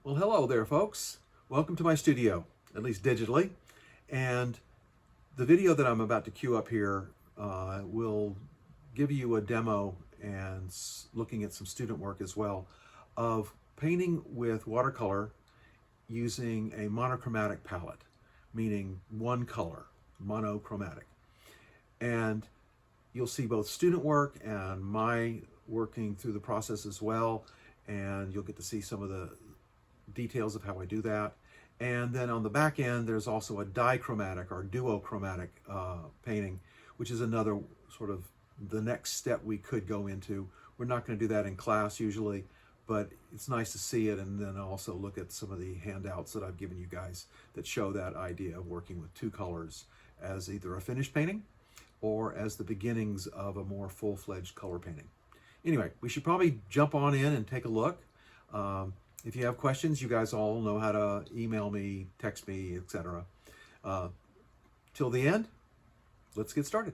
Well, hello there, folks. Welcome to my studio, at least digitally. And the video that I'm about to cue up here will give you a demo and looking at some student work as well of painting with watercolor using a monochromatic palette, meaning one color, monochromatic. And you'll see both student work and my working through the process as well, and you'll get to see some of the details of how I do that. And then on the back end, there's also a dichromatic or duo-chromatic painting, which is another sort of the next step we could go into. We're not going to do that in class usually, but it's nice to see it and then also look at some of the handouts that I've given you guys that show that idea of working with two colors as either a finished painting or as the beginnings of a more full-fledged color painting. Anyway, we should probably jump on in and take a look. If you have questions, you guys all know how to email me, text me, etc. Till the end, let's get started.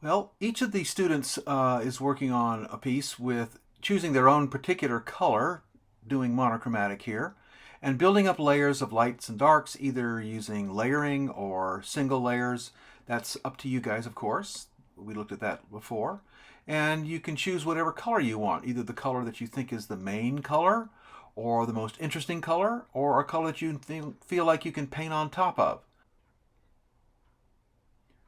Well, each of these students is working on a piece with choosing their own particular color, doing monochromatic here, and building up layers of lights and darks, either using layering or single layers. That's up to you guys, of course. We looked at that before. And you can choose whatever color you want, either the color that you think is the main color, or the most interesting color, or a color that you feel like you can paint on top of.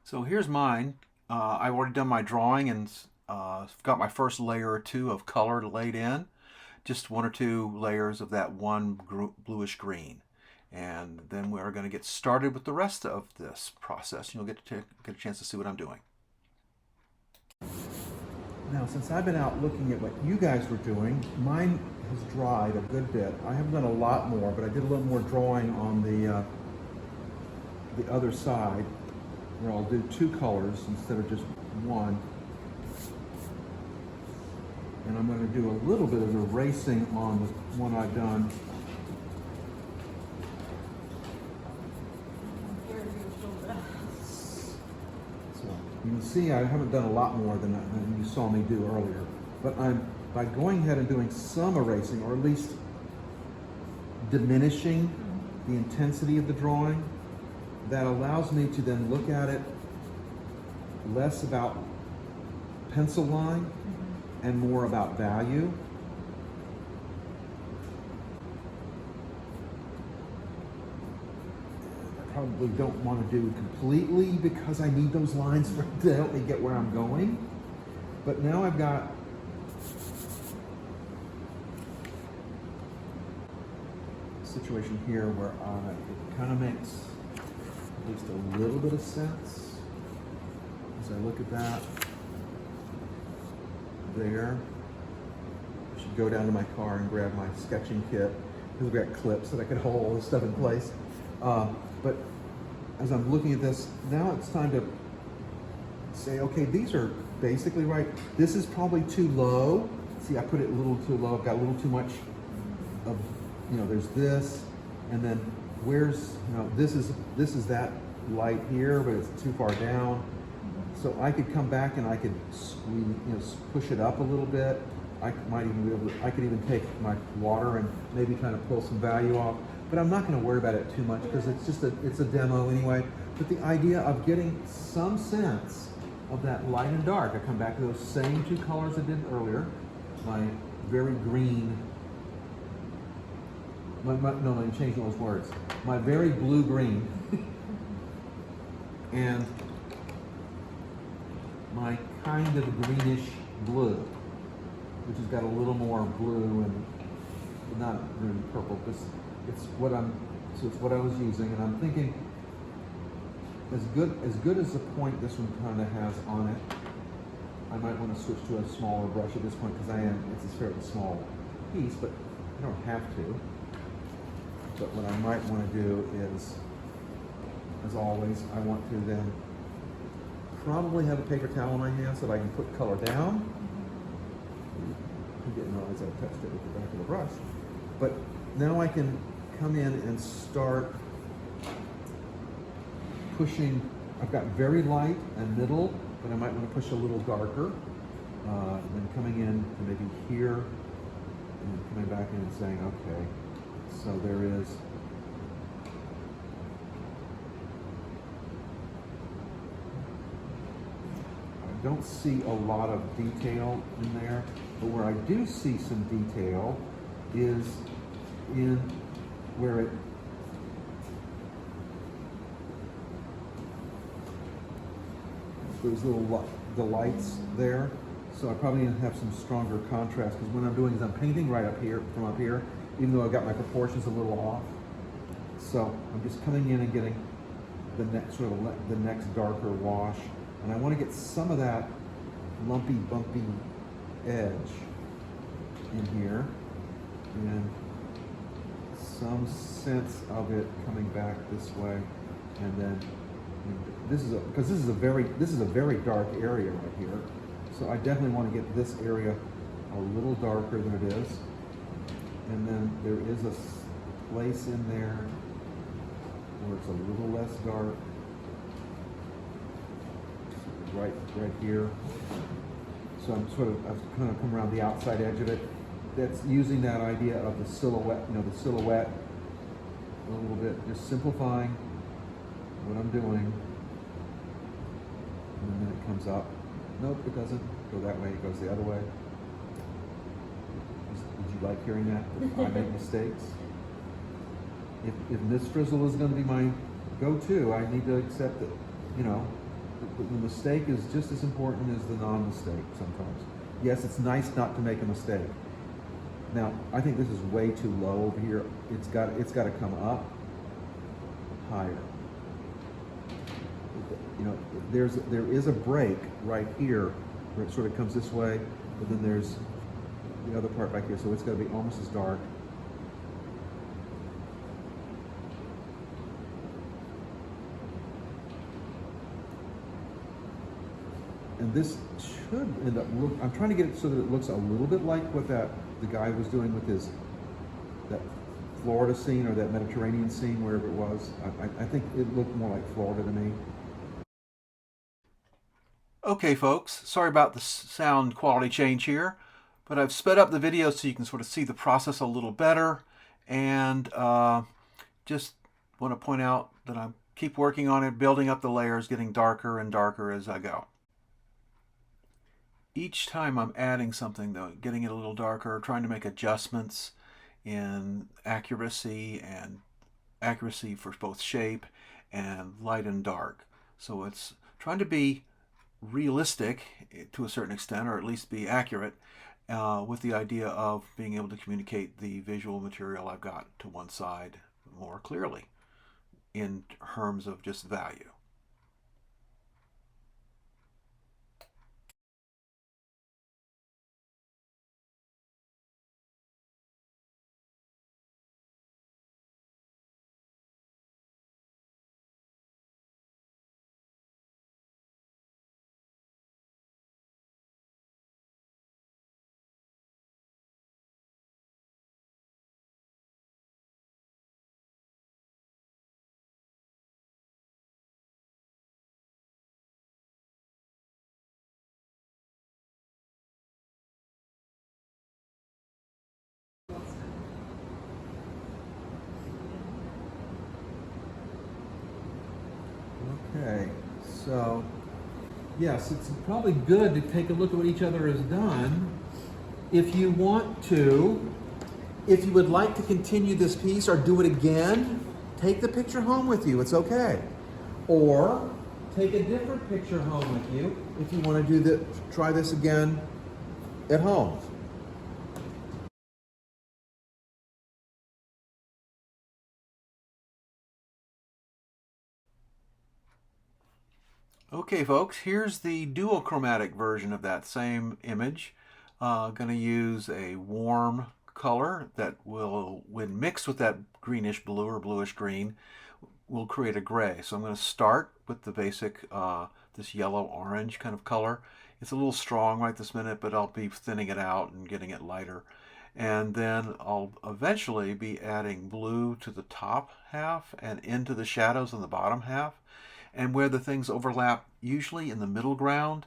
So here's mine. I've already done my drawing and got my first layer or two of color laid in. Just one or two layers of that one bluish green. And then we're going to get started with the rest of this process. You'll get a chance to see what I'm doing. Now, since I've been out looking at what you guys were doing, mine has dried a good bit. I haven't done a lot more, but I did a little more drawing on the other side, where I'll do two colors instead of just one. And I'm going to do a little bit of erasing on the one I've done. You can see I haven't done a lot more than you saw me do earlier, but by going ahead and doing some erasing, or at least diminishing the intensity of the drawing, that allows me to then look at it less about pencil line and more about value. Probably don't want to do completely because I need those lines to help me get where I'm going. But now I've got a situation here where it kind of makes at least a little bit of sense as I look at that there. I should go down to my car and grab my sketching kit because we've got clips that I can hold all this stuff in place. But as I'm looking at this, now it's time to say, okay, these are basically right. This is probably too low. See, I put it a little too low. I've got a little too much of, there's this, and then where's, this is that light here, but it's too far down. So I could come back and I could squeeze, push it up a little bit. I might even be able to, I could even take my water and maybe kind of pull some value off. But I'm not going to worry about it too much because it's a demo anyway. But the idea of getting some sense of that light and dark, I come back to those same two colors I did earlier. My very green, no, I'm changing those words. My very blue-green and my kind of greenish blue, which has got a little more blue and not really purple. It's what I was using, and I'm thinking as good as the point this one kind of has on it, I might want to switch to a smaller brush at this point because it's a fairly small piece, but I don't have to. But what I might want to do is, as always, I want to then probably have a paper towel in my hand so that I can put color down. I didn't realize I touched it with the back of the brush. But now I can come in and start pushing. I've got very light and middle, but I might want to push a little darker. Then coming in to maybe here And coming back in and saying, okay, so there is I don't see a lot of detail in there, but where I do see some detail is in where it those little the lights there. So I probably need to have some stronger contrast, because what I'm doing is I'm painting right up here, from up here, even though I've got my proportions a little off. So I'm just coming in and getting the next sort of the next darker wash, and I want to get some of that lumpy, bumpy edge in here, and some sense of it coming back this way, and then this is because this is a very dark area right here. So I definitely want to get this area a little darker than it is, and then there is a place in there where it's a little less dark, right here. So I've kind of come around the outside edge of it. That's using that idea of the silhouette, the silhouette a little bit, just simplifying what I'm doing, and then it comes up. Nope, it doesn't go that way, it goes the other way. Would you like hearing that? I make mistakes. If this frizzle is going to be my go-to, I need to accept that, the mistake is just as important as the non-mistake sometimes. Yes, it's nice not to make a mistake. Now, I think this is way too low over here. It's got to come up higher. There is a break right here where it sort of comes this way, but then there's the other part back here, so it's got to be almost as dark. And this should end up I'm trying to get it so that it looks a little bit like what the guy was doing with that Florida scene, or that Mediterranean scene, wherever it was. I think it looked more like Florida to me. Okay, folks, sorry about the sound quality change here, but I've sped up the video so you can sort of see the process a little better, and just want to point out that I keep working on it, building up the layers, getting darker and darker as I go. Each time I'm adding something, though, getting it a little darker, trying to make adjustments in accuracy for both shape and light and dark. So it's trying to be realistic to a certain extent, or at least be accurate, with the idea of being able to communicate the visual material I've got to one side more clearly in terms of just value. Okay, so yes, it's probably good to take a look at what each other has done. If you want to, if you would like to continue this piece or do it again, take the picture home with you, it's okay. Or take a different picture home with you if you want to try this again at home. Okay, folks, here's the duochromatic version of that same image. Going to use a warm color that will, when mixed with that greenish blue or bluish green, will create a gray. So I'm going to start with the basic, this yellow-orange kind of color. It's a little strong right this minute, but I'll be thinning it out and getting it lighter. And then I'll eventually be adding blue to the top half and into the shadows on the bottom half. And where the things overlap, usually in the middle ground,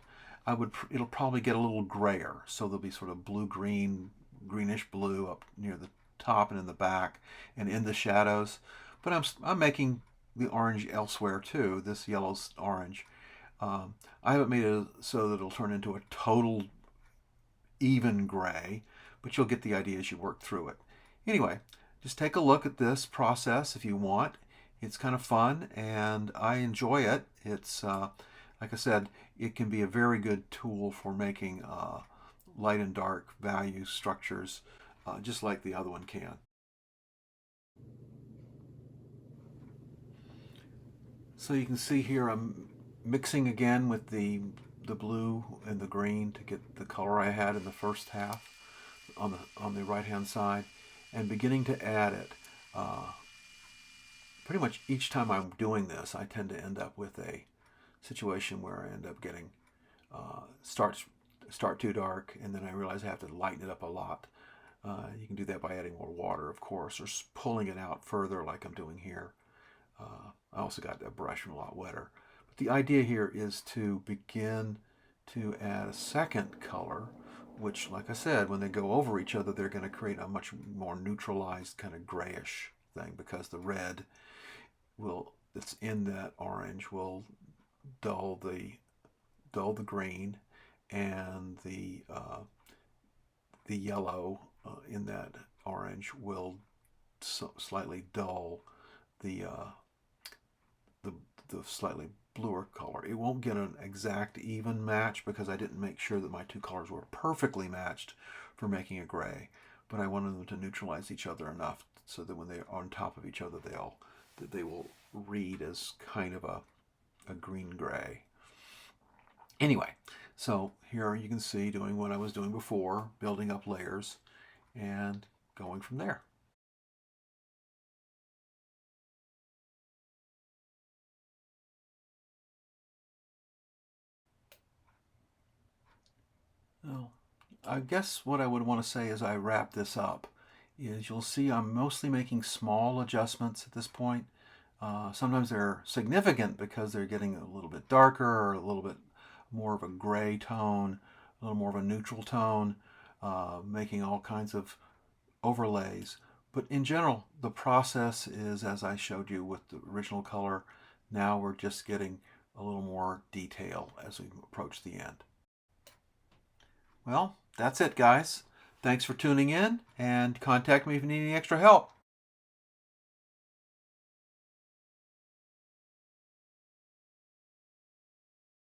it'll probably get a little grayer. So there'll be sort of blue-green greenish blue up near the top and in the back and in the shadows. But I'm making the orange elsewhere too. This yellow's orange. I haven't made it so that it'll turn into a total even gray, but you'll get the idea as you work through it. Anyway, just take a look at this process if you want. It's kind of fun and I enjoy it. It's, like I said, it can be a very good tool for making light and dark value structures, just like the other one can. So you can see here I'm mixing again with the blue and the green to get the color I had in the first half on the right hand side, and beginning to add it. Pretty much each time I'm doing this, I tend to end up with a situation where I end up getting start too dark, and then I realize I have to lighten it up a lot. You can do that by adding more water, of course, or pulling it out further like I'm doing here. I also got a brush a lot wetter. But the idea here is to begin to add a second color, which, like I said, when they go over each other, they're going to create a much more neutralized kind of grayish thing, because the red that's in that orange will dull the green, and the yellow in that orange will slightly dull the slightly bluer color. It won't get an exact even match because I didn't make sure that my two colors were perfectly matched for making a gray, but I wanted them to neutralize each other enough so that when they're on top of each other, they will read as kind of a green gray. Anyway, so here you can see doing what I was doing before, building up layers and going from there. Well, I guess what I would want to say as I wrap this up is you'll see I'm mostly making small adjustments at this point. Sometimes they're significant because they're getting a little bit darker or a little bit more of a gray tone, a little more of a neutral tone, making all kinds of overlays. But in general, the process is as I showed you with the original color. Now we're just getting a little more detail as we approach the end. Well, that's it, guys. Thanks for tuning in, and contact me if you need any extra help.